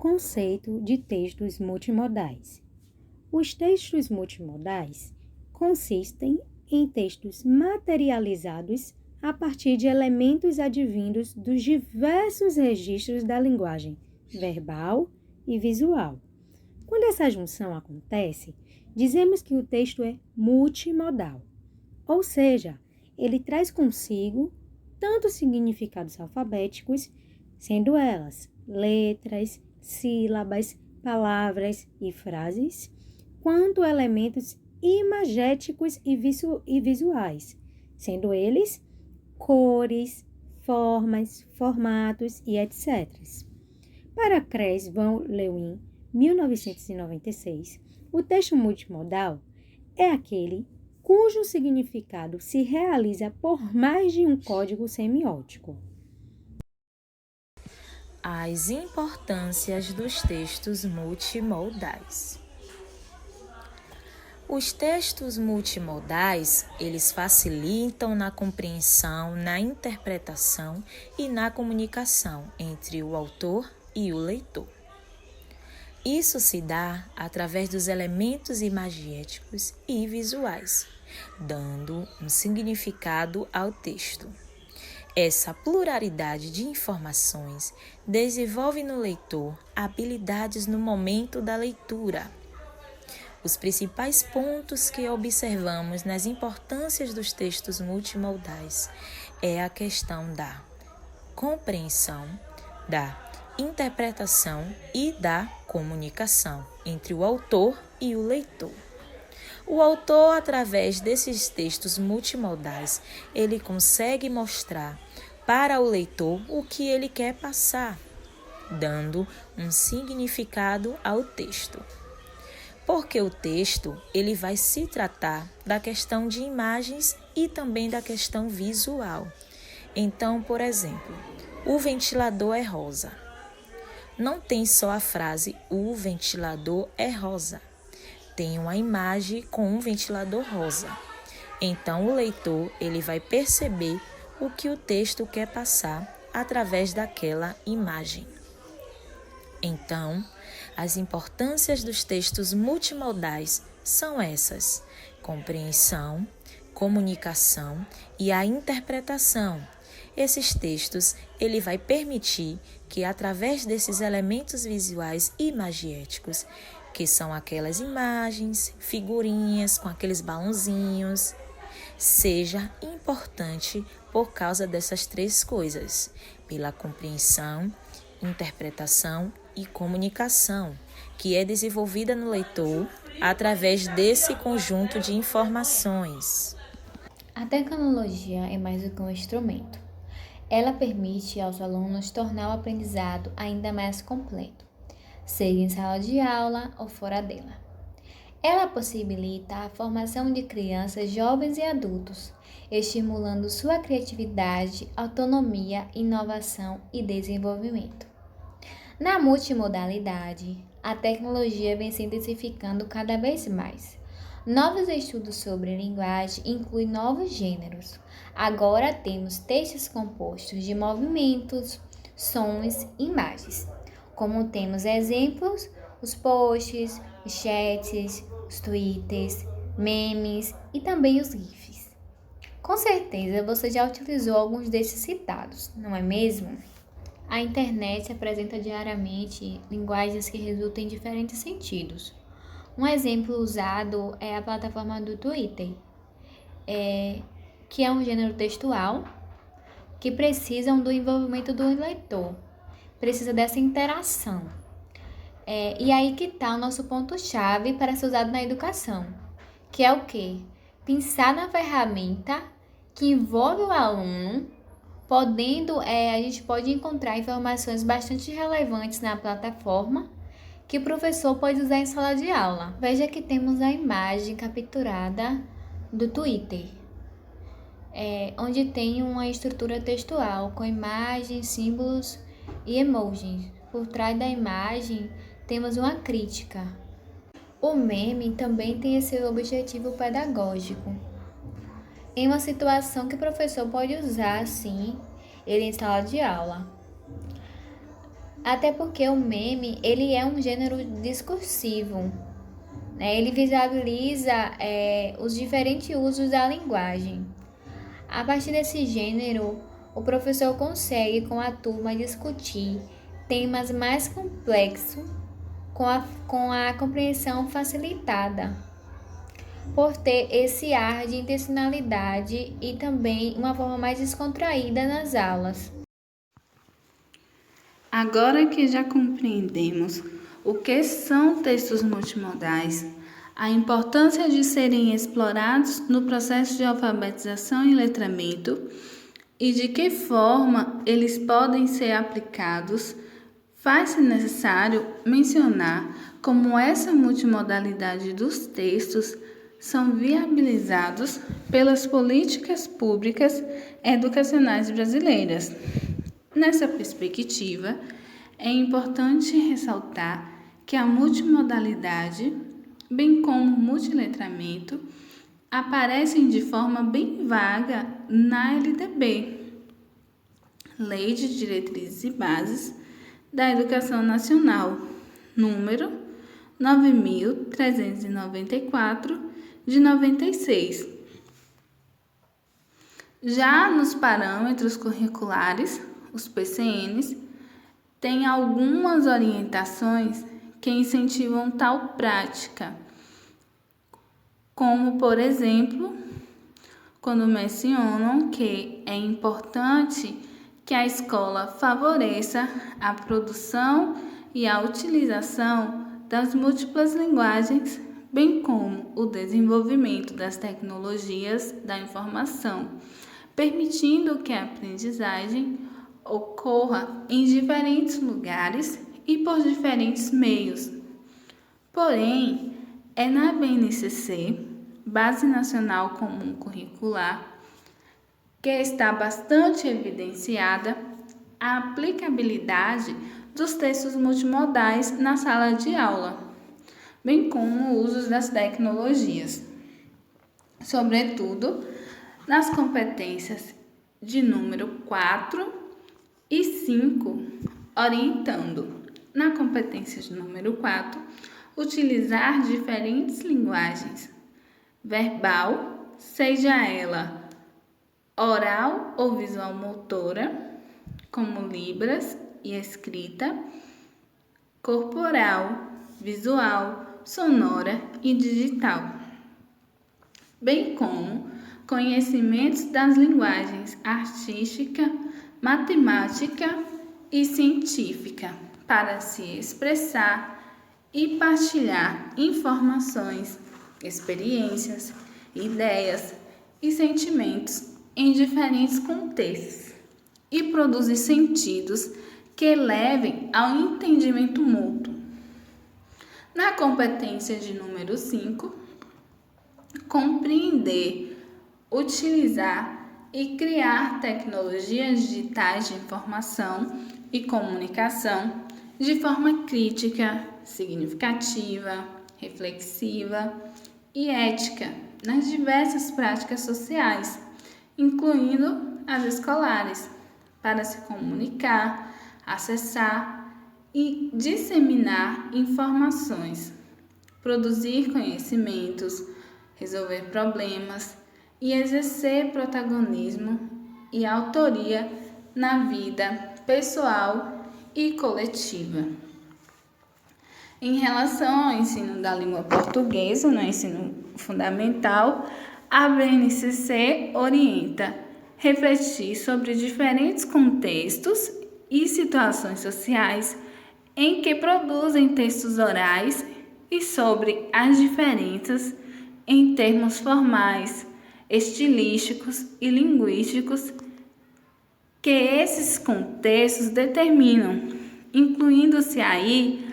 conceito de textos multimodais. Os textos multimodais consistem em textos materializados a partir de elementos advindos dos diversos registros da linguagem verbal e visual. Quando essa junção acontece, dizemos que o texto é multimodal, ou seja, ele traz consigo tanto significados alfabéticos, sendo elas letras, sílabas, palavras e frases, quanto elementos imagéticos e visuais, sendo eles cores, formas, formatos e etc. Para Cres van Leeuwen, 1996, o texto multimodal é aquele cujo significado se realiza por mais de um código semiótico. As importâncias dos textos multimodais. Os textos multimodais, eles facilitam na compreensão, na interpretação e na comunicação entre o autor e o leitor. Isso se dá através dos elementos imagéticos e visuais, dando um significado ao texto. Essa pluralidade de informações desenvolve no leitor habilidades no momento da leitura. Os principais pontos que observamos nas importâncias dos textos multimodais é a questão da compreensão, da interpretação e da comunicação entre o autor e o leitor. O autor, através desses textos multimodais, ele consegue mostrar para o leitor o que ele quer passar, dando um significado ao texto. Porque o texto, ele vai se tratar da questão de imagens e também da questão visual. Então, por exemplo, o ventilador é rosa. Não tem só a frase, o ventilador é rosa. Tem uma imagem com um ventilador rosa. Então, o leitor, ele vai perceber o que o texto quer passar através daquela imagem. Então, as importâncias dos textos multimodais são essas: compreensão, comunicação e a interpretação. Esses textos, ele vai permitir que, através desses elementos visuais e imagéticos, que são aquelas imagens, figurinhas com aqueles balãozinhos, seja importante por causa dessas três coisas: pela compreensão, interpretação e comunicação, que é desenvolvida no leitor através desse conjunto de informações. A tecnologia é mais do que um instrumento. Ela permite aos alunos tornar o aprendizado ainda mais completo, seja em sala de aula ou fora dela. Ela possibilita a formação de crianças, jovens e adultos, estimulando sua criatividade, autonomia, inovação e desenvolvimento. Na multimodalidade, a tecnologia vem se intensificando cada vez mais. Novos estudos sobre linguagem incluem novos gêneros. Agora temos textos compostos de movimentos, sons e imagens. Como temos exemplos, os posts, os chats, os twitters, memes e também os GIFs. Com certeza você já utilizou alguns desses citados, não é mesmo? A internet apresenta diariamente linguagens que resultam em diferentes sentidos. Um exemplo usado é a plataforma do Twitter, que é um gênero textual que precisa do envolvimento do leitor, precisa dessa interação. E aí que está o nosso ponto-chave para ser usado na educação, que é o quê? Pensar na ferramenta que envolve o aluno, a gente pode encontrar informações bastante relevantes na plataforma que o professor pode usar em sala de aula. Veja que temos a imagem capturada do Twitter, onde tem uma estrutura textual com imagens, símbolos e emojis. Por trás da imagem temos uma crítica. O meme também tem esse objetivo pedagógico. Em uma situação que o professor pode usar, sim, ele em sala de aula. Até porque o meme, ele é um gênero discursivo, né? Ele visualiza os diferentes usos da linguagem. A partir desse gênero, o professor consegue com a turma discutir temas mais complexos com a compreensão facilitada, por ter esse ar de intencionalidade e também uma forma mais descontraída nas aulas. Agora que já compreendemos o que são textos multimodais, a importância de serem explorados no processo de alfabetização e letramento e de que forma eles podem ser aplicados, faz-se necessário mencionar como essa multimodalidade dos textos são viabilizados pelas políticas públicas educacionais brasileiras. Nessa perspectiva, é importante ressaltar que a multimodalidade, bem como o multiletramento, aparecem de forma bem vaga na LDB, Lei de Diretrizes e Bases da Educação Nacional, número 9.394, de 96. Já nos parâmetros curriculares, os PCNs, têm algumas orientações que incentivam tal prática, como, por exemplo, quando mencionam que é importante que a escola favoreça a produção e a utilização das múltiplas linguagens, bem como o desenvolvimento das tecnologias da informação, permitindo que a aprendizagem ocorra em diferentes lugares e por diferentes meios. Porém, é na BNCC, Base Nacional Comum Curricular, que está bastante evidenciada a aplicabilidade dos textos multimodais na sala de aula, bem como o uso das tecnologias, sobretudo nas competências de número 4 e 5, orientando, na competência de número 4, utilizar diferentes linguagens, verbal, seja ela oral ou visual motora, como libras e escrita, corporal, visual, sonora e digital, bem como conhecimentos das linguagens artística, matemática e científica, para se expressar e partilhar informações, experiências, ideias e sentimentos em diferentes contextos e produzir sentidos que levem ao entendimento mútuo. Na competência de número 5, compreender, utilizar e criar tecnologias digitais de informação e comunicação de forma crítica, significativa, reflexiva e ética nas diversas práticas sociais, incluindo as escolares, para se comunicar, acessar e disseminar informações, produzir conhecimentos, resolver problemas e exercer protagonismo e autoria na vida pessoal e coletiva. Em relação ao ensino da língua portuguesa, no ensino fundamental, a BNCC orienta refletir sobre diferentes contextos e situações sociais em que produzem textos orais e sobre as diferenças em termos formais, estilísticos e linguísticos que esses contextos determinam, incluindo-se aí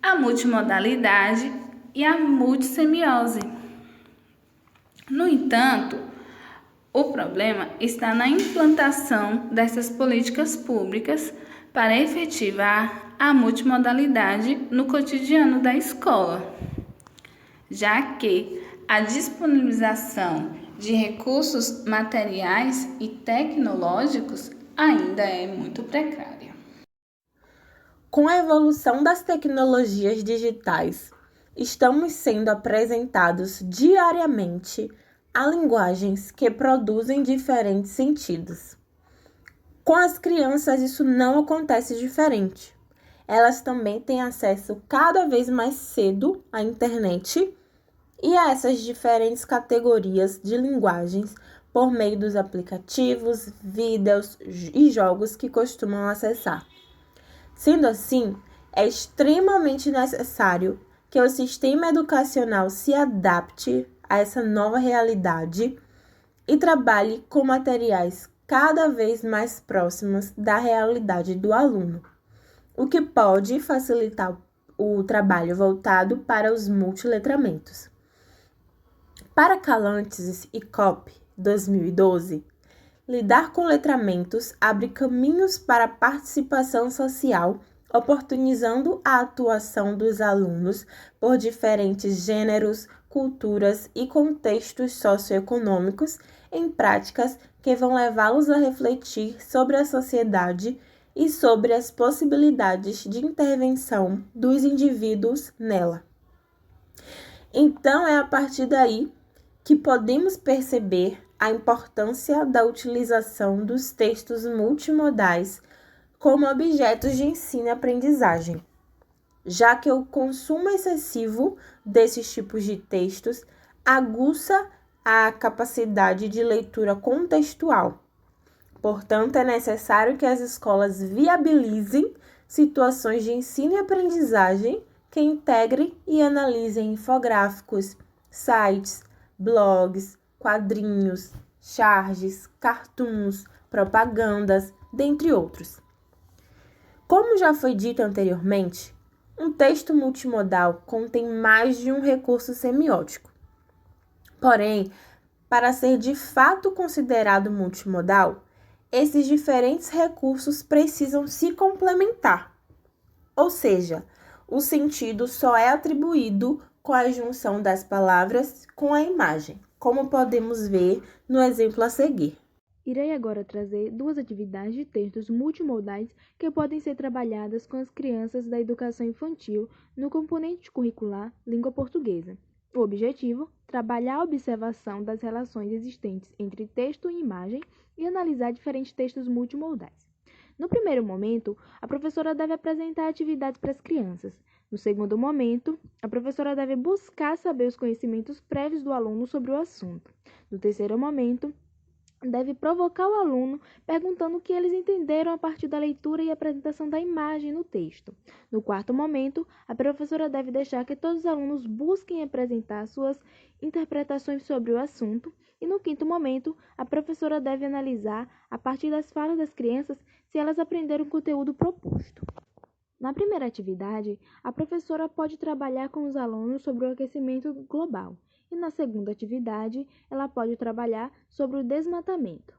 a multimodalidade e a multissemiose. No entanto, o problema está na implantação dessas políticas públicas para efetivar a multimodalidade no cotidiano da escola, já que a disponibilização de recursos materiais e tecnológicos ainda é muito precária. Com a evolução das tecnologias digitais, estamos sendo apresentados diariamente a linguagens que produzem diferentes sentidos. Com as crianças, isso não acontece diferente. Elas também têm acesso cada vez mais cedo à internet e a essas diferentes categorias de linguagens por meio dos aplicativos, vídeos e jogos que costumam acessar. Sendo assim, é extremamente necessário que o sistema educacional se adapte a essa nova realidade e trabalhe com materiais cada vez mais próximos da realidade do aluno, o que pode facilitar o trabalho voltado para os multiletramentos. Para Calantes e Kopp, 2012, lidar com letramentos abre caminhos para a participação social, oportunizando a atuação dos alunos por diferentes gêneros, culturas e contextos socioeconômicos em práticas que vão levá-los a refletir sobre a sociedade e sobre as possibilidades de intervenção dos indivíduos nela. Então, é a partir daí que podemos perceber a importância da utilização dos textos multimodais como objetos de ensino e aprendizagem, já que o consumo excessivo desses tipos de textos aguça a capacidade de leitura contextual. Portanto, é necessário que as escolas viabilizem situações de ensino e aprendizagem que integrem e analisem infográficos, sites, blogs, quadrinhos, charges, cartoons, propagandas, dentre outros. Como já foi dito anteriormente, um texto multimodal contém mais de um recurso semiótico. Porém, para ser de fato considerado multimodal, esses diferentes recursos precisam se complementar. Ou seja, o sentido só é atribuído com a junção das palavras com a imagem, como podemos ver no exemplo a seguir. Irei agora trazer duas atividades de textos multimodais que podem ser trabalhadas com as crianças da educação infantil no componente curricular Língua Portuguesa. O objetivo: trabalhar a observação das relações existentes entre texto e imagem e analisar diferentes textos multimodais. No primeiro momento, a professora deve apresentar atividades para as crianças. No segundo momento, a professora deve buscar saber os conhecimentos prévios do aluno sobre o assunto. No terceiro momento, deve provocar o aluno perguntando o que eles entenderam a partir da leitura e apresentação da imagem no texto. No quarto momento, a professora deve deixar que todos os alunos busquem apresentar suas interpretações sobre o assunto. E no quinto momento, a professora deve analisar, a partir das falas das crianças, se elas aprenderam o conteúdo proposto. Na primeira atividade, a professora pode trabalhar com os alunos sobre o aquecimento global. E na segunda atividade, ela pode trabalhar sobre o desmatamento.